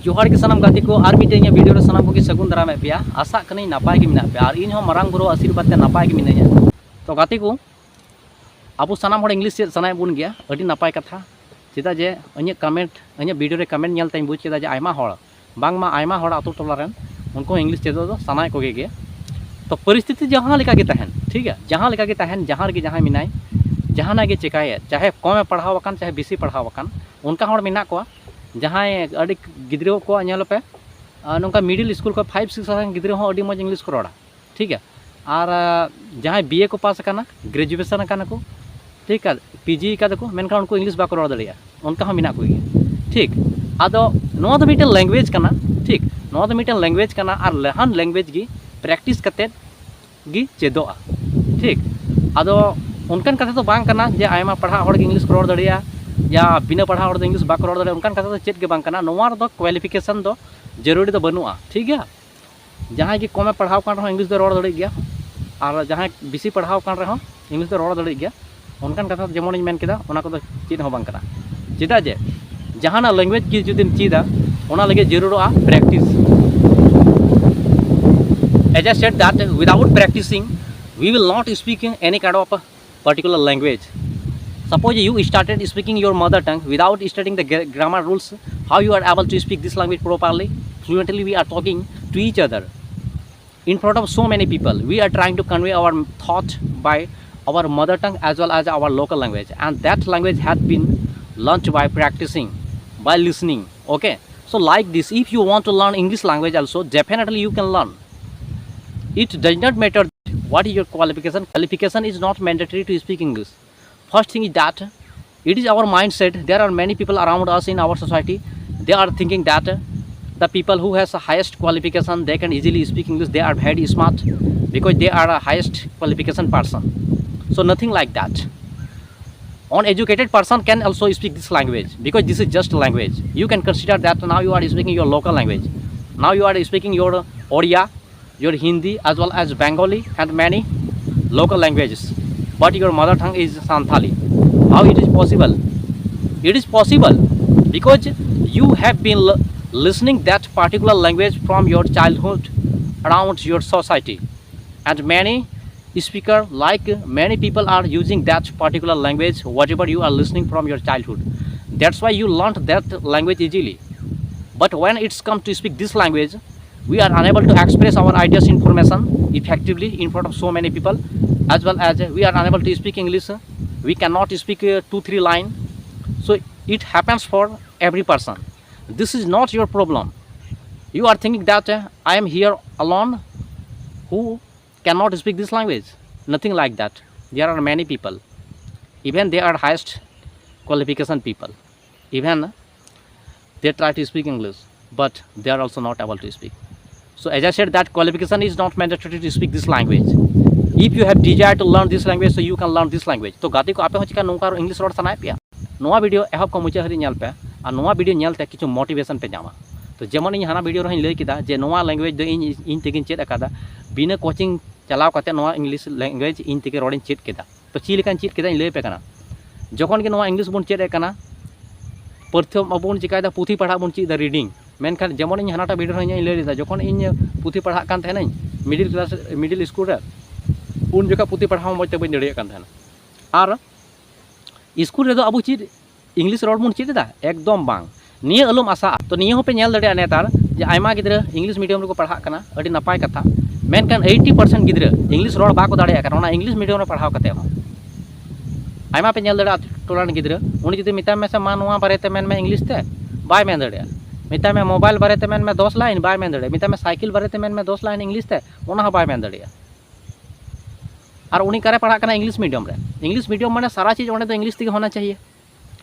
जोहार के सानाम गाती को आर मिटे वीडियो सानाम को सगुन दारामे पे आशा कनी नापाय के मिना पे और इन मारांग बुरो आशीर्वाद ते नापाय के मिनाया तो गाती को अब सानाम होड़ इंग्लिश चेद सनाय बुन गया अड़ी नापाय कथा चेदा जे अने कमेंट अने वीडियो रे कमेंट नेल ताई बुझ केदा जे आयमा होड़ बांग मा आयमा होड़ आतु टोला रेन उनको इंग्लिश चेदो दो सनाय को गे तो परिस्थिति जहाँ लेका के तहन ठीक है जहाँ लेका के तहन जहाँ रे जहाँ मिनाय जहाँ ना गे चिकाय चाहे कम पढ़ाव अकान चाहे बेसी पढ़ाव अकान उनका होड़ मिना को जहाँ अड़ी गिद्रो को नेल पे नौका मिडिल स्कूल को 5-6 गिद्रो हो अड़ी मज इंग्लिश को रोड़ा ठीक है और जहाँ बीए को पास करना ग्रेजुएशन करना को ठीक है पीजी का को मेनका उनको इंग्लिश बाको रोड़ दड़िया उनका हो मिना को ठीक आदो नोआ दो मिटन लैंग्वेज करना ठीक नोआ दो मिटन लैंग्वेज करना और लहान लैंग्वेज गी प्रैक्टिस करते गी चेदोआ ठीक आदो उनकन कथा तो बांग करना जे आयमा पढ़ा होड़ इंग्लिश को रोड़ दड़िया या बिना पढ़ा होड़ इंग्लिश बाको रोड़ दड़िया उनकन कथा तो चेद के बांग करना नोआ दो क्वालिफिकेशन दो जरूरी तो बनुआ ठीक है जहाँ की कमे पढ़ाव कान रहो इंग्लिश दो रोड़ दड़े गया और जहाँ बेसी पढ़ाव कान रहो इंग्लिश दो रोड़ दड़े गया उनकन कथा जेमन मेन केदा ओना को चेद हो बांग करना चेदा जे जहाना लैंग्वेज की जुदीम चेदा ओना लगे जरूरआ practice as I said that without practicing we will not speak any kind of a particular language. Suppose you started speaking your mother tongue without studying the grammar rules, how you are able to speak this language properly? Fluently we are talking to each other in front of so many people. We are trying to convey our thought by our mother tongue as well as our local language, and that language has been learnt by practicing, by listening. Okay, so like this, if you want to learn English language also, definitely you can learn. It does not matter what is your qualification. Qualification is not mandatory to speak English. First thing is that it is our mindset. There are many people around us in our society. They are thinking that the people who has the highest qualification, they can easily speak English. They are very smart because they are a highest qualification person. So nothing like that. Uneducated person can also speak this language because this is just language. You can consider that now you are speaking your local language. Now you are speaking your Oriya, your Hindi as well as Bengali and many local languages. But your mother tongue is Santhali. How it is possible? It is possible because you have been listening that particular language from your childhood around your society, and many speaker like many people are using that particular language whatever you are listening from your childhood. That's why you learned that language easily. But when it's come to speak this language, we are unable to express our ideas information effectively in front of so many people, as well as we are unable to speak English. We cannot speak 2-3 line. So it happens for every person. This is not your problem. You are thinking that I am here alone who cannot speak this language. Nothing like that. There are many people, even they are highest qualification people, even they try to speak English, but they are also not able to speak. So as I said, that qualification is not mandatory to speak this language. If you have desire to learn this language, so you can learn this language. तो गाती को आपे हो चिका नोका English road सनाय पे नोआ video एहब को मुझे हरी nail पे आ नोआ वीडियो नेल ते किछु मोटिवेशन पे जामा तो जेमन इन हाना वीडियो रहिन लय किदा जे नोआ लैंग्वेज दो इन तेगिन चेद अकादा बिना कोचिंग चलाव काते नोआ इंग्लिश लैंग्वेज इन तेगे रोडिन चेद केदा तो ची लेकान चेद केदा इन लय पे कना जखन के नोआ इंग्लिश बुन चेद कना प्रथम अबुन चिकायदा पुथी पढ़ा बुन चेद रीडिंग मेनखान जेमन इन हानाटा वीडियो रहिन लय लेदा जखन इन पुथी पढ़ा कान थेनाई मिडिल स्कूल रे उन जगह पुथी पढ़ाव मजते बन दड़िया कान थेना और स्कूल रे दो अब चेद इंग्लिश रोड बुन चेदा एकदम बांग निया अलम आशा तो निया हो पे नेल दड़िया नेतार जे आयमा गिद्रा इंग्लिश मीडियम रे पढ़ा कना अडी नपाय कथा मेनखान 80% गिद्रा इंग्लिश रोड बाको दाड़िया कारण ओना इंग्लिश मीडियम रे पढ़ाव कते हो आयमा पे नेल दड़िया टोलान गिद्रा उनी जदि मिता में से मा नोआ बारेते मेन में इंग्लिश ते बाय मेन दड़िया मिता में मोबाइल बारेते मेन में 10 लाइन बाय मेन दड़िया मिता में साइकिल बारेते मेन में 10 लाइन इंग्लिश ते ओना बाय मेन दड़िया और उनी करे पढ़ा कना इंग्लिश मीडियम माने सारा चीज ओंडे तो इंग्लिश तेगे होना चाहिए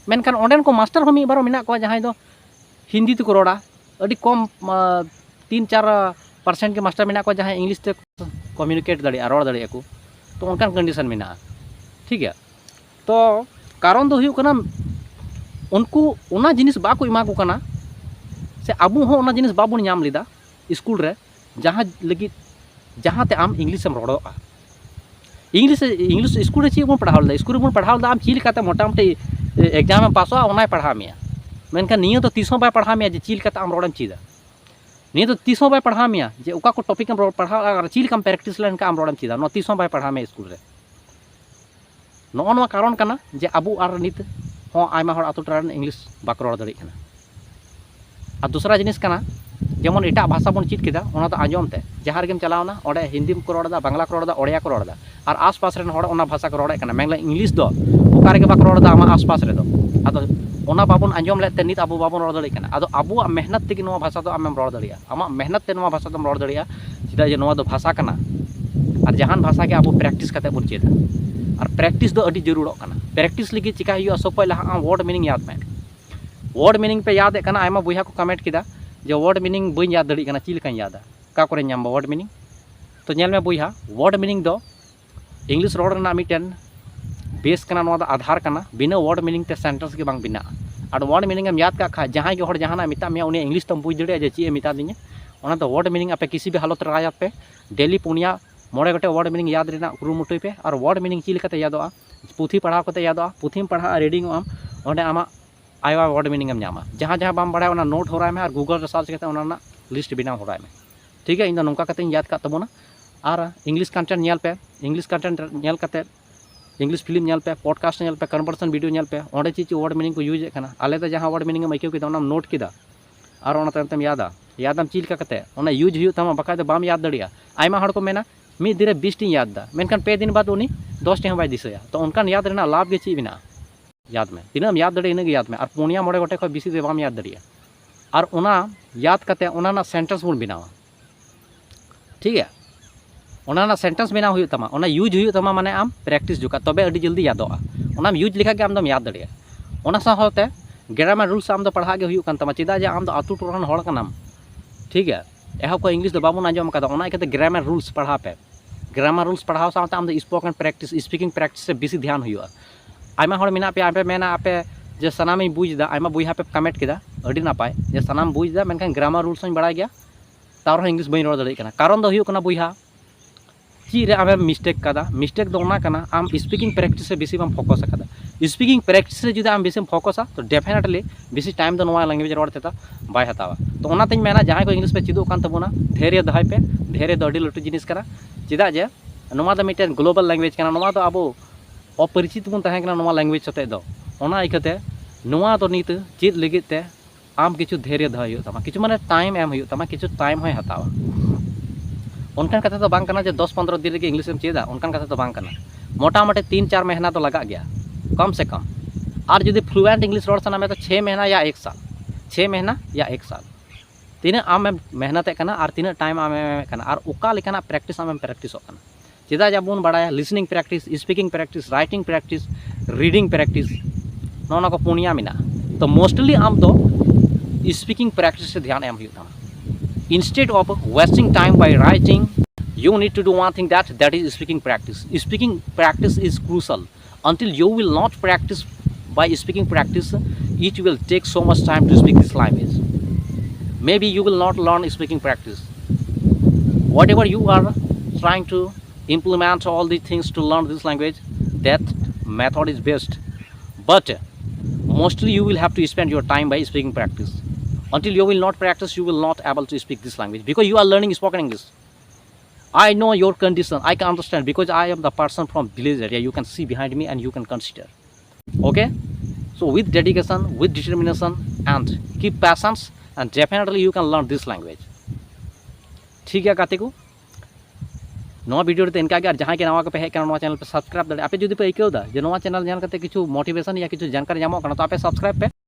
मेनखान ओंडेन को मास्टर हो मी बारो मिना को जहां दो हिंदी ते को रोड़ा अडी कम 3-4% के मास्टर मिना को जहां इंग्लिश ते कम्युनिकेट दाड़िया रोड़ दाड़िया को तो उनकान कंडीशन मिना ठीक है तो कारण दो हुई कना उनको उना जिनिस बाको इमा को कना से आबू हो उना जिनिस बाबुन नाम लेदा स्कूल रे जहां लगी जहां ते आम इंग्लिश में रोड़ा इंग्लिश स्कूल रे ची बन पढ़ावल दा स्कूल रे बन पढ़ावल दा आम ची लेकाते मोटामोटी एग्जाम में पासवा ओनाय पढ़ा मिया मेनखान निया तो तीसों बाय पढ़ा में जे चील कता आम रोड़म चीदा निया तो तीसों बाय पढ़ा में जे ओका को टॉपिक हम पढ़ा और चील कम प्रैक्टिस लेन का आम रोड़म चीदा नो तीसों बाय पढ़ा में स्कूल रे नो कारण कना जे अबू आर नित हो आयमा हर आतु टरा इंग्लिश बाको रोड़ दाड़ी कना और दूसरा जिनिस कना जेमन एटा भाषा बन चीज केदा ओना तो आंजम ते जहाँ रेगेम चलावना ओडे हिंदी को रोड़ा बांग्ला को रोड़ा ओडिया को रोड़ा और आसपास रेन हर ओना भाषा को रोड़ा कना मेंगला इंग्लिश दो ओका रेगे बाको रोड़ा आमा आसपास रे दो आदो ओना बाबन आंजम लेते नित अबू बाबन रोड़ दाड़ी कना आदो अबू मेहनत तेगी नोवा भाषा दो आमेम रोड़ दाड़िया आमा मेहनत ते नोवा भाषा दम रोड़ दाड़िया चिदा जे नोवा दो भाषा कना और जहान भाषा के अबू प्रैक्टिस करते बन चेदा और प्रैक्टिस दो अडी जरूरत कना प्रैक्टिस लगी चिका हुआ सब पहले आम वर्ड मीनिंग याद में वर्ड मीनिंग पे याद कना आयमा बुया को कमेंट किदा जो वर्ड मीनिंग बी याद दाड़ी कना चिल कान यादा का करे नाम वर्ड मीनिंग तो नेल में बुया वर्ड मीनिंग दो इंग्लिश रोड रना मिटन बेस कना नोवा दा आधार कना बिना वर्ड मीनिंग ते सेंटेंस के बांग बिना और वर्ड मीनिंग हम याद का खा जहां के हर जहां मिता में उनी इंग्लिश तम बुझ दड़े जे ची मिता दिने ओना तो वर्ड मीनिंग आपे किसी भी हालत रे याद पे डेली पुनिया मोड़े गोटे वर्ड मीनिंग याद रेना कुरुमुटुई पे और वर्ड मीनिंग चिल कते यादोआ पुथी पढ़ाव कते यादोआ पुथीम पढ़ा रीडिंग आम ओंडे आमा आयवा वर्ड मीनिंग हम नामा जहाँ जहाँ बाम बड़ा ओना नोट होराय में और गूगल सर्च करते ओना लिस्ट बनाव होराय में ठीक है इन नौका कते याद का तबोना और इंग्लिश कंटेंट नेल पे इंग्लिश कंटेंट नेल कते इंग्लिश फिल्म नेल पे पॉडकास्ट नेल पे कन्वर्सेशन वीडियो नेल पे ओंडे चीज वर्ड मीनिंग को यूज कना आले तो जहाँ वर्ड मीनिंग आइकेव केदा ओना नोट केदा और ओना तम यादा यादम चिल का कते ओना यूज हुई तमा बका दो बाम याद दड़िया आयमा हड़ को मेना मिद दिन 20 टी याद दा मेनखान पे दिन बाद उनी 10 टी बै दिसया तो उनकान याद रेना लाभ गे ची बिना याद में तीना याद दड़े इनगे याद में और पुनिया मोड़े गोटे खय बिसी दे बाम याद दड़िया और ओना याद कते ओना ना सेंटेंस बन बनावा ठीक है ओना ना सेंटेंस बनाव हुई तमा ओना यूज हुई तमा माने आम प्रैक्टिस जुका तबे अडी जल्दी यादोआ ओना यूज लिखा के आम दम याद दड़िया ओना सा होते ग्रामर रूल्स आम दो पढ़ा के हुई तमा चिदा जे आम दो आतु टोरान हड़ कनाम ठीक है एहब को इंग्लिश दो बाबन आंजम कदा ओना इकते ग्रामर रूल्स पढ़ा पे ग्रामर रूल्स पढ़ाव साथ आम स्पोकन प्रैक्टिस स्पीकिंग प्रैक्टिस से बेसी ध्यान हुआ आयमा हड़ मेना पे आपे मेना आपे जे सनाम बुझदा आयमा बुझा पे कमेंट केदा अडी नापाय जे सनाम बुझदा मेनखान ग्रामर रूल्स हूँ बड़ा गया तार इंग्लिश बी रोड़ दाड़ी कना कारण दो हुआ बुझा ची रे आम मिस्टेक कदा मिस्टेक दो कना आम स्पीकिंग प्रैक्टिस से बेसी बम फोकस कदा स्पीकिंग प्रैक्टिस से जुदी आम बेसी फोकसा तो डेफिनेटली बेसी टाइम दो नोवा लैंग्वेज रोड़ तेता बाय हतावा तो ओना तेज मेना जहां को इंग्लिश पे चिदो कान तबोना धैर्य दहाय पे धैर्य दो अडी लटू जिनिस करा चिदा जे नोवा दो मिटेन ग्लोबल लैंग्वेज कना नोवा दो आबो अपरिचित बन तहें कना नोवा लैंग्वेज सते दो ओना इकते नोवा दो नित चेद लगित ते आम किछु धैर्य दहाय हुई तमा किछु माने टाइम एम हुई तमा किछु टाइम होय हतावा उनकान कथा तो बांग कना जे 10-15 दिन रे इंग्लिश एम चेदा उनकान कथा तो बांग कना मोटा मोटे 3-4 महीना तो लगा गया कम से कम और जुदी फ्लुएंट इंग्लिश रोड सना में तो 6 महीना या 1 साल 6 महीना या 1 साल तीना आम मेहनत कना और तीना टाइम आम कना और ओका लेकाना प्रैक्टिस आम प्रैक्टिस कना चेदा जबन बड़ा listening practice speaking practice writing practice reading practice नोना को पुनिया मिना तो मोस्टली आम तो स्पीकिंग प्रैक्टिस से ध्यान एम हुई instead of wasting time by writing you need to do one thing that is speaking practice. Speaking practice is crucial. Until you will not practice by speaking practice it will take so much time to speak this language. Maybe you will not learn speaking practice. Whatever you are trying to implement all these things to learn this language, that method is best, but mostly you will have to spend your time by speaking practice. Until you will not practice you will not able to speak this language because you are learning spoken English. I know your condition, I can understand because I am the person from village area. You can see behind me and you can consider. Okay, so with dedication, with determination and keep patience and definitely you can learn this language. ठीक है गाते को नवा video रे इनका और जहाँ के नवा के पे हेक नवा चैनल पे सब्सक्राइब दे आपे जुदी पे आइकेदा जे नवा चैनल जान करते किछु मोटिवेशन या किछु जानकारी जामो कना तो आपे सब्सक्राइब पे